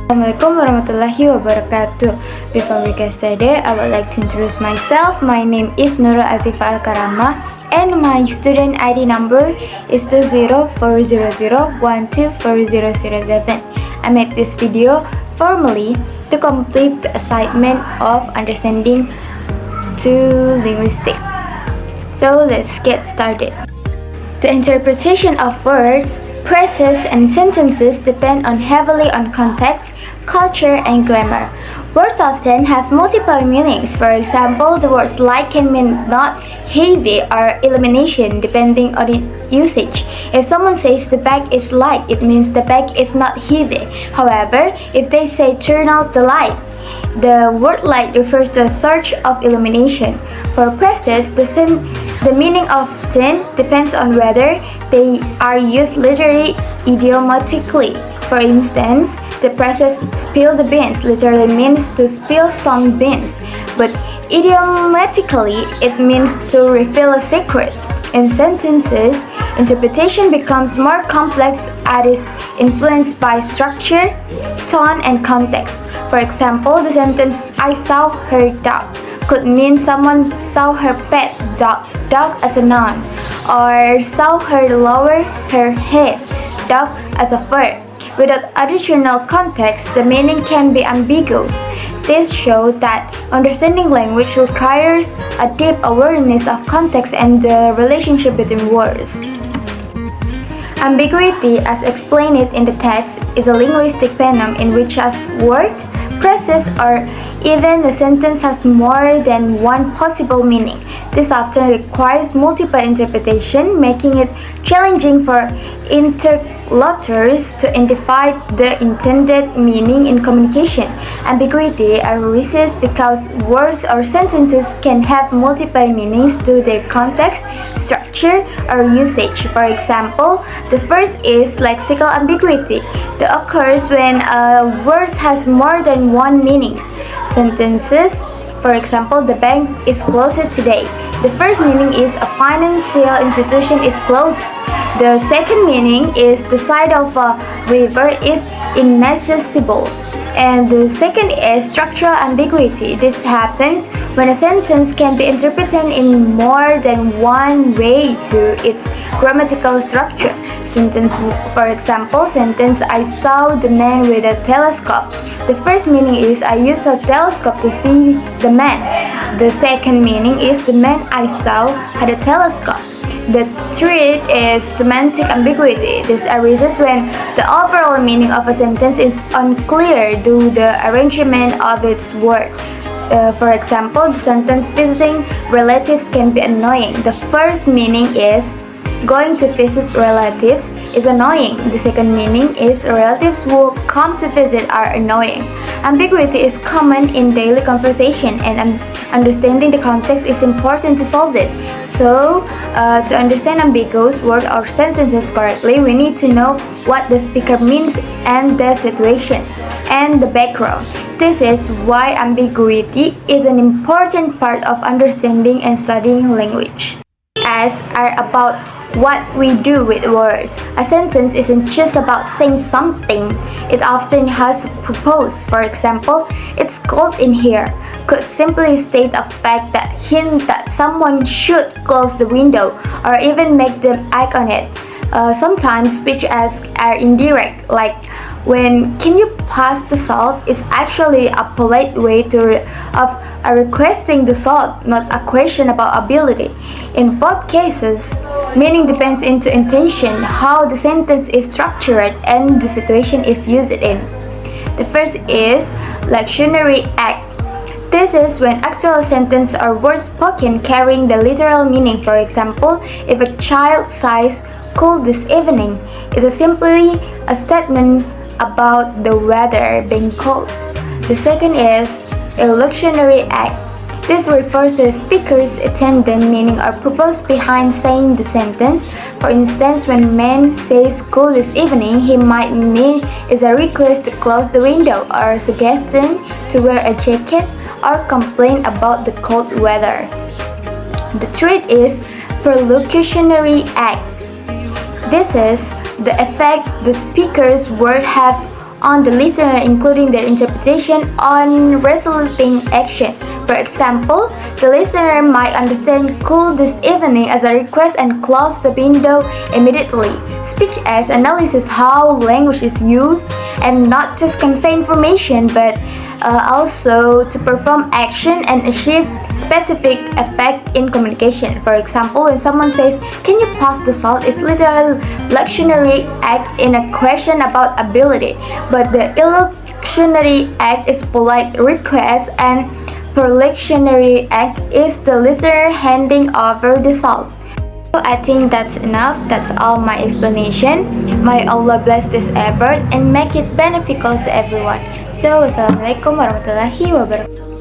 Assalamualaikum warahmatullahi wabarakatuh. Before we get started, I would like to introduce myself. My name is Nurul Azifah Karamah and my student ID number is 2040012407. I made this video formally to complete the assignment of understanding to linguistics. So let's get started. The interpretation of words, phrases, and sentences depend heavily on context, culture, and grammar. Words often have multiple meanings. For example, the words like can mean not, heavy, or elimination depending on its usage. If someone says the bag is light, it means the bag is not heavy. However, if they say turn off the light, the word light refers to a search of elimination. For phrases, the meaning often depends on whether they are used literally idiomatically. For instance, the phrase spill the beans literally means to spill some beans, but idiomatically it means to reveal a secret. In sentences, interpretation becomes more complex as it is influenced by structure, tone, and context. For example, the sentence I saw her dog could mean someone saw her pet dog as a noun, or saw her lower her head dog as a verb. Without additional context, the meaning can be ambiguous. This shows that understanding language requires a deep awareness of context and the relationship between words. Ambiguity, as explained in the text, is a linguistic phenomenon in which a word, phrases, or even a sentence has more than one possible meaning. This often requires multiple interpretation, making it challenging for interlocutors to identify the intended meaning in communication. Ambiguity arises because words or sentences can have multiple meanings due to their context, structure, or usage. For example, the first is lexical ambiguity that occurs when a word has more than one meaning. Sentences, for example, the bank is closed today. The first meaning is a financial institution is closed. The second meaning is the side of a river is inaccessible. And the second is structural ambiguity. This happens when a sentence can be interpreted in more than one way to its grammatical structure. Sentence, for example, sentence I saw the man with a telescope. The first meaning is I used a telescope to see the man. The second meaning is the man I saw had a telescope. The third is semantic ambiguity. This arises when the overall meaning of a sentence is unclear due to the arrangement of its words. For example, the sentence visiting relatives can be annoying. The first meaning is going to visit relatives is annoying. The second meaning is relatives who come to visit are annoying. Ambiguity is common in daily conversation, and understanding the context is important to solve it. So, to understand ambiguous words or sentences correctly, we need to know what the speaker means and the situation and the background. This is why ambiguity is an important part of understanding and studying language. As are about what we do with words. A sentence isn't just about saying something. It often has a purpose. For example, it's cold in here could simply state a fact that hint that someone should close the window or even make them act on it. Sometimes speech asks are indirect, like when can you pass the salt is actually a polite way of requesting the salt, not a question about ability. In both cases, meaning depends into intention, how the sentence is structured, and the situation is used in. The first is lectionary act. This is when actual sentence or words spoken carrying the literal meaning. For example, if a child says cool this evening, it is simply a statement about the weather being cold. The second is illusionary act. This refers to the speaker's intended meaning or purpose behind saying the sentence. For instance, when man says cool this evening, he might mean is a request to close the window or a suggestion to wear a jacket or complain about the cold weather. The third is perlocutionary act. This is the effect the speaker's words have on the listener, including their interpretation on resulting action. For example, the listener might understand "cool this evening" as a request and close the window immediately. Speech as analysis how language is used and not just convey information but also to perform action and achieve specific effect in communication. For example, when someone says, "Can you pass the salt?" it's literal lectionary act in a question about ability, but the illusionary act is polite request and perlectionary act is the listener handing over the salt. So I think that's enough. That's all my explanation. May Allah bless this effort and make it beneficial to everyone. So, wassalamualaikum warahmatullahi wabarakatuh.